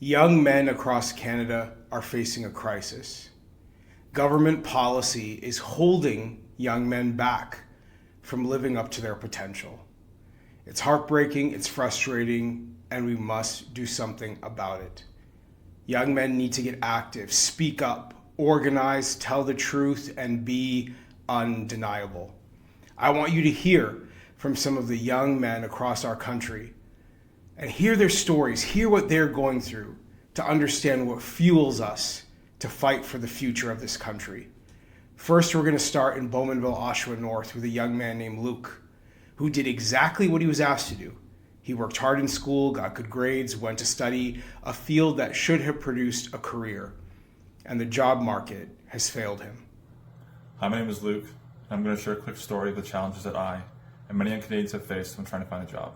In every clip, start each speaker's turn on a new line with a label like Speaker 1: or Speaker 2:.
Speaker 1: Young men across Canada are facing a crisis. Government policy is holding young men back from living up to their potential. It's heartbreaking, it's frustrating, and we must do something about it. Young men need to get active, speak up, organize, tell the truth, and be undeniable. I want you to hear from some of the young men across our country and hear their stories, hear what they're going through to understand what fuels us to fight for the future of this country. First, we're going to start in Bowmanville, Oshawa North with a young man named Luke who did exactly what he was asked to do. He worked hard in school, got good grades, went to study a field that should have produced a career, and the job market has failed him.
Speaker 2: Hi, my name is Luke, and I'm going to share a quick story of the challenges that I and many young Canadians have faced when trying to find a job.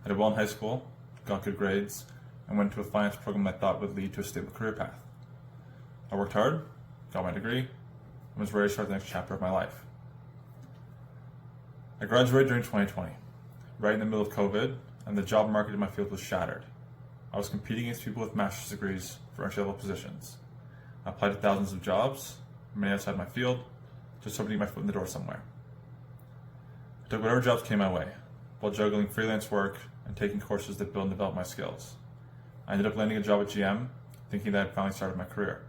Speaker 2: I did well in high school, got good grades, and went to a finance program I thought would lead to a stable career path. I worked hard, got my degree, and was ready to start the next chapter of my life. I graduated during 2020, right in the middle of COVID, and the job market in my field was shattered. I was competing against people with master's degrees for entry-level positions. I applied to thousands of jobs, many outside my field, just hoping to get my foot in the door somewhere. I took whatever jobs came my way, while juggling freelance work and taking courses that build and develop my skills. I ended up landing a job at GM, thinking that I had finally started my career.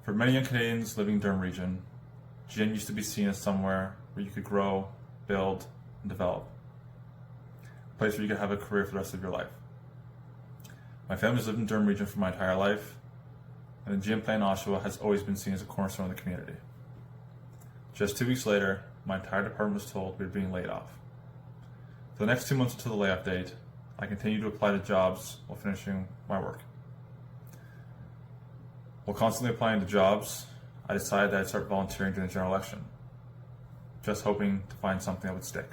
Speaker 2: For many young Canadians living in the Durham region, GM used to be seen as somewhere where you could grow, build, and develop. A place where you could have a career for the rest of your life. My family's lived in the Durham region for my entire life, and the GM plant in Oshawa has always been seen as a cornerstone of the community. Just 2 weeks later, my entire department was told we were being laid off. For the next 2 months until the layoff date, I continued to apply to jobs while finishing my work. While constantly applying to jobs, I decided that I'd start volunteering during the general election, just hoping to find something that would stick.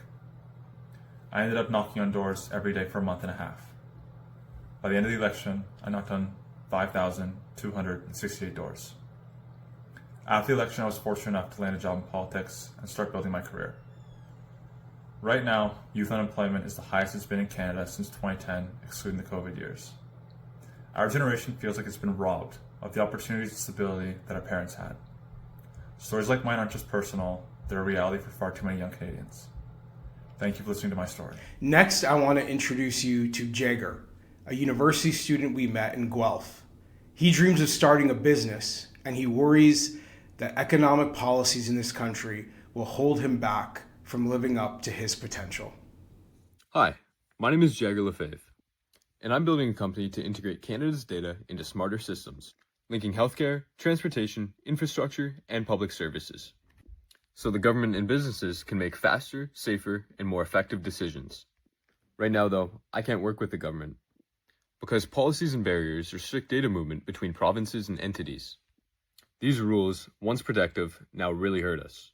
Speaker 2: I ended up knocking on doors every day for a month and a half. By the end of the election, I knocked on 5,268 doors. After the election, I was fortunate enough to land a job in politics and start building my career. Right now, youth unemployment is the highest it's been in Canada since 2010, excluding the COVID years. Our generation feels like it's been robbed of the opportunities and stability that our parents had. Stories like mine aren't just personal, they're a reality for far too many young Canadians. Thank you for listening to my story.
Speaker 1: Next, I want to introduce you to Jagger, a university student we met in Guelph. He dreams of starting a business, and he worries that economic policies in this country will hold him back from living up to his potential.
Speaker 3: Hi, my name is Jagger, and I'm building a company to integrate Canada's data into smarter systems, linking healthcare, transportation, infrastructure, and public services, so the government and businesses can make faster, safer, and more effective decisions. Right now, though, I can't work with the government because policies and barriers restrict data movement between provinces and entities. These rules, once protective, now really hurt us.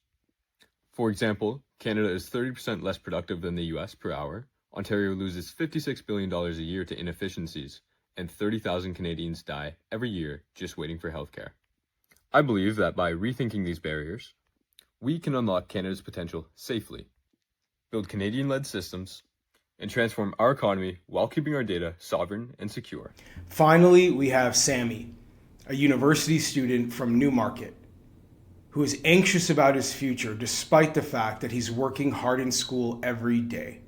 Speaker 3: For example, Canada is 30% less productive than the US per hour. Ontario loses $56 billion a year to inefficiencies, and 30,000 Canadians die every year just waiting for healthcare. I believe that by rethinking these barriers, we can unlock Canada's potential safely, build Canadian-led systems, and transform our economy while keeping our data sovereign and secure.
Speaker 1: Finally, we have Sami, a university student from Newmarket, who is anxious about his future despite the fact that he's working hard in school every day.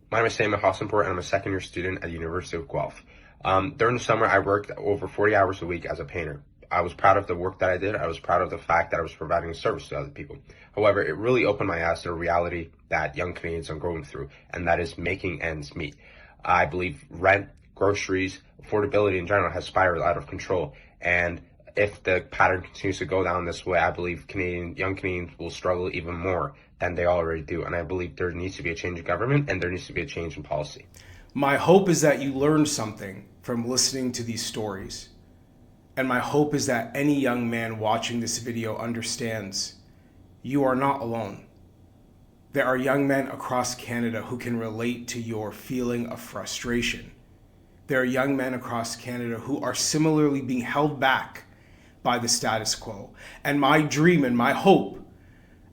Speaker 4: My name is Sami, and I'm a second-year student at the University of Guelph. During the summer, I worked over 40 hours a week as a painter. I was proud of the work that I did. I was proud of the fact that I was providing a service to other people. However, it really opened my eyes to the reality that young Canadians are going through, and that is making ends meet. I believe rent, groceries, affordability in general has spiraled out of control, and if the pattern continues to go down this way, I believe young Canadians will struggle even more than they already do. And I believe there needs to be a change in government and there needs to be a change in policy.
Speaker 1: My hope is that you learned something from listening to these stories. And my hope is that any young man watching this video understands you are not alone. There are young men across Canada who can relate to your feeling of frustration. There are young men across Canada who are similarly being held back by the status quo. And my dream and my hope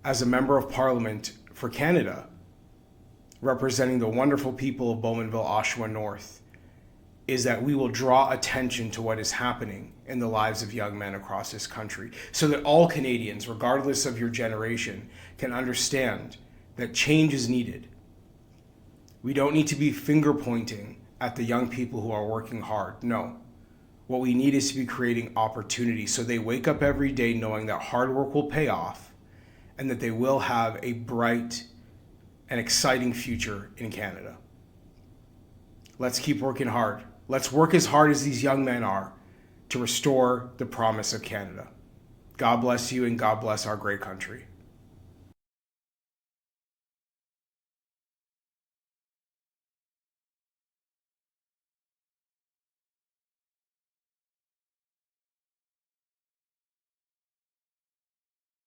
Speaker 1: as a member of Parliament for Canada, representing the wonderful people of Bowmanville, Oshawa North, is that we will draw attention to what is happening in the lives of young men across this country so that all Canadians, regardless of your generation, can understand that change is needed. We don't need to be finger pointing at the young people who are working hard. No. What we need is to be creating opportunity so they wake up every day knowing that hard work will pay off and that they will have a bright and exciting future in Canada. Let's keep working hard. Let's work as hard as these young men are to restore the promise of Canada. God bless you and God bless our great country.